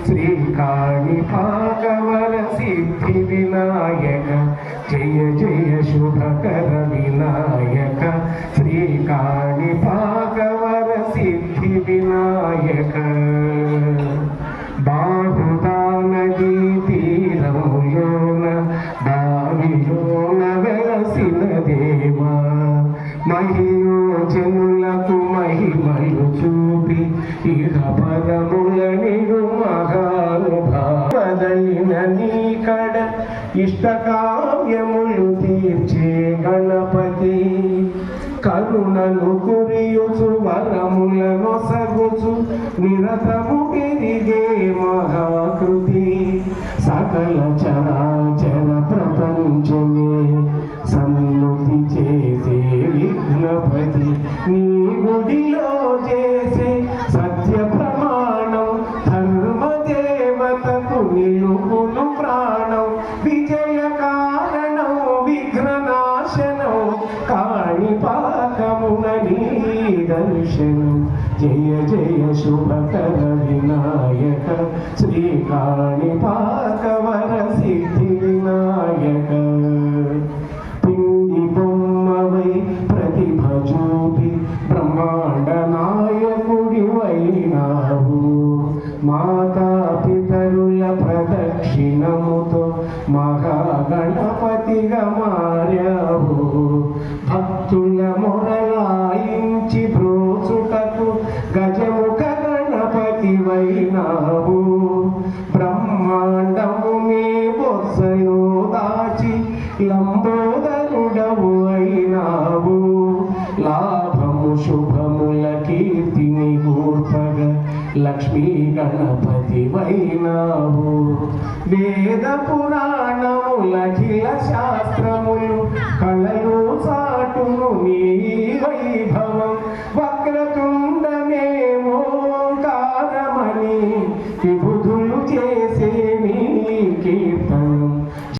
శ్రీకాళి భాగవర సిద్ధి వినాయక జయ జయ శుభకర వినాయక శ్రీకాళి భాగవర సిద్ధి వినాయక బాహుదా నదీ తీరములోన దావిలోన వెలసిన దేవా మహియోజనులకు మహిమలు చూపి ఇహ పదముల నిడు మహానుభావదలిన నీకడ ఇష్టకావ్యములు తీర్చే గణపతి కరుణను కురియుచు వరములను సగుచు నిరతము పెరిగే మహాకృతి సకల చరాచర ప్రపంచమే సన్నుతి చేసే విఘ్నపతి నీ గుడిలో చేసే సత్య ప్రమాణం ధర్మదేవతకు నిలుపును ప్రాణం విజయ కారణం విఘ్ననాశనం కాణిపాకమున నీ దర్శనం జయ జయ శుభకర వినాయక శ్రీ కాణిపాకవర సిద్ధి వినాయక పిండి బొమ్మవై ప్రతిభ చూపి బ్రహ్మాండ నాయకుడి వైనావు మాతా పితరుల ప్రదక్షిణముతో మహాగణపతిగా మారావు భక్తుల మొరలాయించి బ్రోచుటకు గజముఖ గణపతి వైనావు బ్రహ్మాండము నీ బొత్సలో దాచి లంబోదరుడవు అయినావు లాభము శుభముల కీర్తిని గూర్పగ లక్ష్మీ గణపతి వైనావు వేద పురాణములఖిల శాస్త్రములు కళలు చాటును నీ వైభవం వక్రతుండమేమో కారమని విబుధులు చేసే